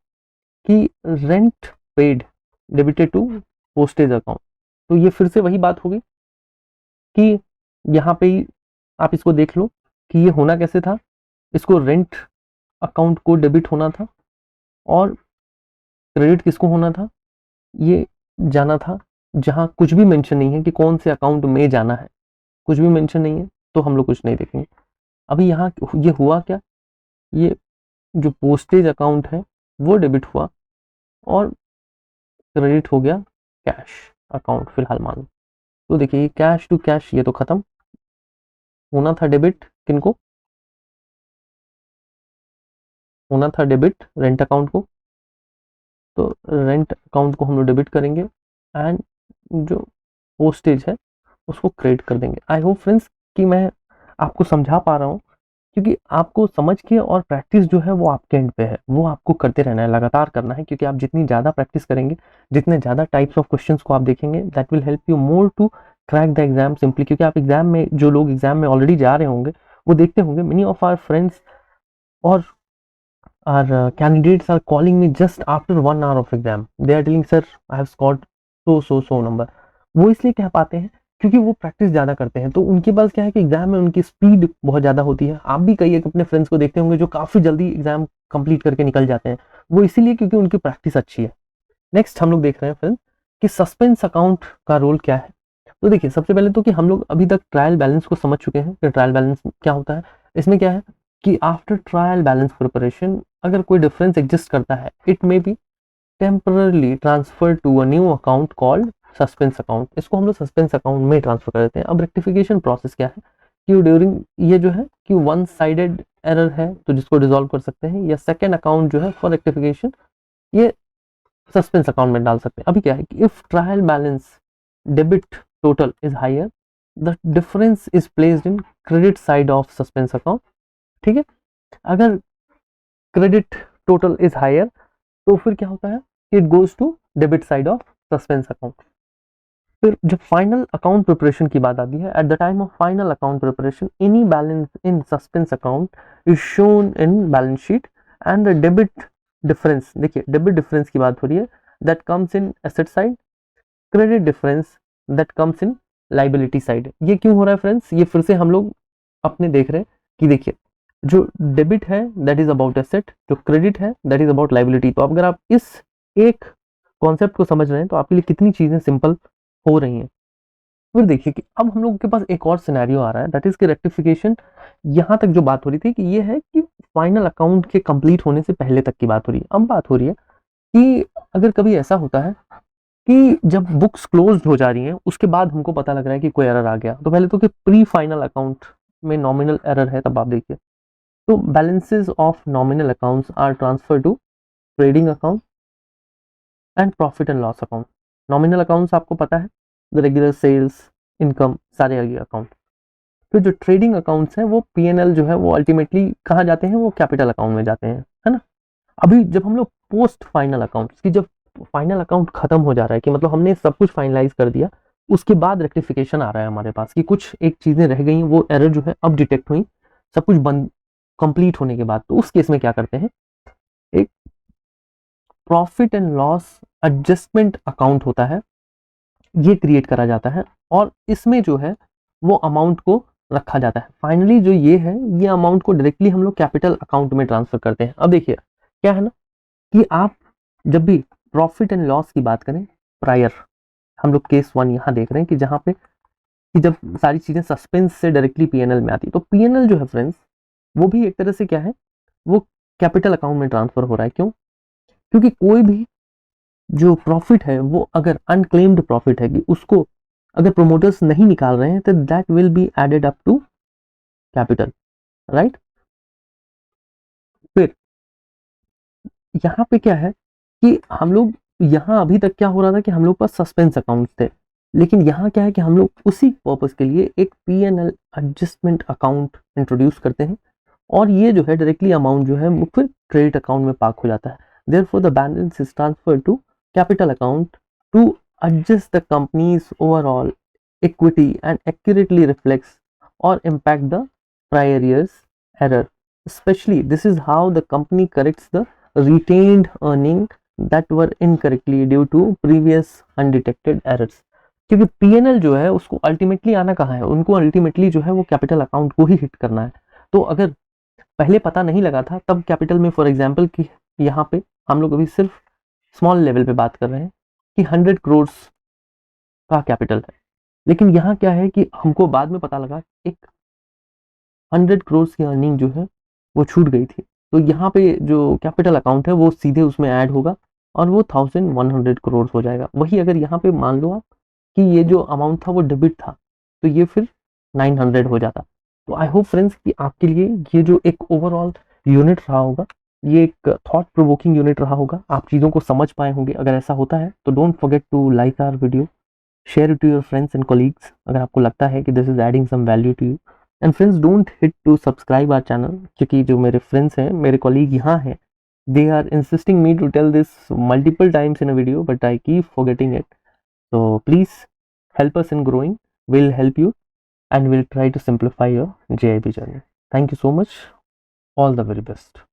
कि rent paid debited to postage account, तो ये फिर से वही बात होगी कि यहाँ पे ही आप इसको देख लो कि ये होना कैसे था, इसको रेंट अकाउंट को डेबिट होना था और क्रेडिट किसको होना था, ये जाना था जहाँ कुछ भी मेंशन नहीं है कि कौन से अकाउंट में जाना है, कुछ भी मेंशन नहीं है, तो हम लोग कुछ नहीं देखेंगे। अभी यहाँ ये हुआ क्या, ये जो पोस्टेज अकाउंट है वो डेबिट हुआ और क्रेडिट हो गया कैश अकाउंट फिलहाल मान लो। तो देखिए कैश टू कैश ये तो खत्म, होना था डेबिट किनको, होना था डेबिट रेंट अकाउंट को, तो रेंट अकाउंट को हम लोग डेबिट करेंगे एंड जो पोस्टेज है उसको क्रेडिट कर देंगे। आई होप फ्रेंड्स कि मैं आपको समझा पा रहा हूँ, क्योंकि आपको समझ के और प्रैक्टिस जो है वो आपके एंड पे है, वो आपको करते रहना है, लगातार करना है, क्योंकि आप जितनी ज़्यादा प्रैक्टिस करेंगे, जितने ज़्यादा टाइप्स ऑफ क्वेश्चंस को आप देखेंगे, that will help you more to crack the exam simply. क्योंकि आप एग्जाम में, जो लोग एग्जाम में ऑलरेडी जा रहे होंगे वो देखते होंगे, मेनी ऑफ आवर फ्रेंड्स और our candidates are calling me just after 1 hour of exam. They are telling, sir, I have scored so number. वो इसलिए कह पाते हैं क्योंकि वो प्रैक्टिस ज़्यादा करते हैं, तो उनके पास क्या है कि एग्जाम में उनकी स्पीड बहुत ज़्यादा होती है। आप भी कई एक अपने फ्रेंड्स को देखते होंगे जो काफ़ी जल्दी एग्जाम कंप्लीट करके निकल जाते हैं, वो इसीलिए क्योंकि उनकी प्रैक्टिस अच्छी है। नेक्स्ट हम लोग देख रहे हैं फ्रेंड्स कि सस्पेंस अकाउंट का रोल क्या है। तो देखिए सबसे पहले तो कि हम लोग अभी तक ट्रायल बैलेंस को समझ चुके हैं कि ट्रायल बैलेंस क्या होता है। इसमें क्या है कि आफ्टर ट्रायल बैलेंस प्रिपरेशन अगर कोई डिफरेंस एग्जिस्ट करता है, it may be temporarily transfer to a new account called suspense account. इसको हम लोग सस्पेंस अकाउंट में ट्रांसफर कर देते हैं। अब रेक्टिफिकेशन प्रोसेस क्या है कि ड्यूरिंग ये जो है कि वन साइडेड एरर है तो जिसको डिसॉल्व कर सकते हैं, या सेकेंड अकाउंट जो है फॉर रेक्टिफिकेशन, ये सस्पेंस अकाउंट में डाल सकते हैं। अभी क्या है कि if trial balance debit total is higher, the difference is placed in credit side of suspense account. ठीक है, अगर क्रेडिट टोटल इज हायर तो फिर क्या होता है, it goes to debit side of suspense account. फिर जब फाइनल अकाउंट प्रिपरेशन की बात आती है, at the time of final account preparation any balance in suspense account is shown in balance sheet and the debit difference, देखिए डेबिट डिफरेंस की बात हो रही है, that comes in asset side, credit difference that comes in liability side. ये क्यों हो रहा है फ्रेंड्स, ये फिर से हम लोग अपने देख रहे हैं कि देखिए जो डेबिट है दैट इज अबाउट एसेट, जो क्रेडिट है दैट इज अबाउट लाइबिलिटी। तो अगर आप इस एक कॉन्सेप्ट को समझ रहे हैं तो आपके लिए कितनी चीजें सिंपल हो रही हैं। फिर देखिए कि अब हम लोगों के पास एक और सिनेरियो आ रहा है, दैट इज कि रेक्टिफिकेशन। यहां तक जो बात हो रही थी कि ये है कि फाइनल अकाउंट के कंप्लीट होने से पहले तक की बात हो रही है। अब बात हो रही है कि अगर कभी ऐसा होता है कि जब बुक्स क्लोज्ड हो जा रही हैं उसके बाद हमको पता लग रहा है कि कोई एरर आ गया, तो पहले तो कि प्री फाइनल अकाउंट में नॉमिनल एरर है, तब आप देखिए तो balances of nominal accounts are transferred to trading account and profit and loss account। nominal accounts आपको पता है the regular sales, income, सारे आगे अकाउंट। फिर जो ट्रेडिंग अकाउंट्स हैं वो P&L जो है वो अल्टीमेटली कहाँ जाते हैं, वो कैपिटल अकाउंट में जाते हैं, है ना। अभी जब हम लोग पोस्ट फाइनल अकाउंट्स की, जब फाइनल अकाउंट खत्म हो जा रहा है कि मतलब हमने सब कुछ फाइनलाइज कर दिया, उसके बाद रेक्टिफिकेशन आ रहा है हमारे पास कि कुछ एक चीजें रह गई, वो एरर जो है अब डिटेक्ट हुई सब कुछ बंद कंप्लीट होने के बाद। तो उस केस में क्या करते हैं, एक profit and loss adjustment account होता है, ये क्रिएट करा जाता है और इसमें जो है वो अमाउंट को रखा जाता है। फाइनली जो ये है, ये अमाउंट को डायरेक्टली हम लोग कैपिटल अकाउंट में ट्रांसफर करते हैं। अब देखिए क्या है ना कि आप जब भी प्रॉफिट एंड लॉस की बात करें, प्रायर हम लोग केस 1 यहाँ देख रहे हैं कि जहाँ पे कि जब सारी चीजें सस्पेंस से डायरेक्टली P&L में आती है, तो P&L जो है फ्रेंड्स वो भी एक तरह से क्या है, वो कैपिटल अकाउंट में ट्रांसफर हो रहा है। क्यों, क्योंकि कोई भी जो प्रॉफिट है वो अगर अनक्लेम्ड प्रॉफिट है कि उसको अगर प्रोमोटर्स नहीं निकाल रहे हैं तो that will be added up to capital, right. फिर यहाँ पे क्या है कि हम लोग यहाँ अभी तक क्या हो रहा था कि हम लोग पास सस्पेंस अकाउंट थे, लेकिन यहाँ क्या है कि हम लोग उसी पर्पस के लिए एक P&L एडजस्टमेंट अकाउंट इंट्रोड्यूस करते हैं और ये जो है डायरेक्टली अमाउंट जो है वो फिर क्रेडिट अकाउंट में पार्क हो जाता है। Therefore the balance is transferred to capital account to adjust the company's overall equity and accurately reflects और impact the prior year's error. Especially this is how the company corrects the retained earning that were incorrectly due to previous undetected errors। क्योंकि P&L जो है उसको अल्टीमेटली आना कहाँ है, उनको अल्टीमेटली जो है वो कैपिटल अकाउंट को ही हिट करना है। तो अगर पहले पता नहीं लगा था तब कैपिटल में फॉर एग्जांपल कि यहाँ पे हम लोग अभी सिर्फ स्मॉल लेवल पे बात कर रहे हैं कि 100 करोड़ का कैपिटल है, लेकिन यहाँ क्या है कि हमको बाद में पता लगा एक 100 करोड़ की अर्निंग जो है वो छूट गई थी, तो यहाँ पे जो कैपिटल अकाउंट है वो सीधे उसमें ऐड होगा और वो 1100 करोड़ हो जाएगा। वही अगर यहाँ पे मान लो आप कि ये जो अमाउंट था वो डेबिट था तो ये फिर 900 हो जाता। तो आई होप फ्रेंड्स कि आपके लिए ये जो एक ओवरऑल यूनिट रहा होगा, ये एक थॉट प्रोवोकिंग यूनिट रहा होगा, आप चीज़ों को समझ पाए होंगे। अगर ऐसा होता है तो don't forget to like our video, share it to your friends and colleagues अगर आपको लगता है कि this is adding some value to you. And friends don't hit to subscribe our channel, क्योंकि जो मेरे फ्रेंड्स हैं, मेरे कॉलीग यहाँ हैं, they are insisting me to tell this multiple times in a video but I keep forgetting it, so please help us in growing, we'll help you and we'll try to simplify your JIB journey. Thank you so much, all the very best.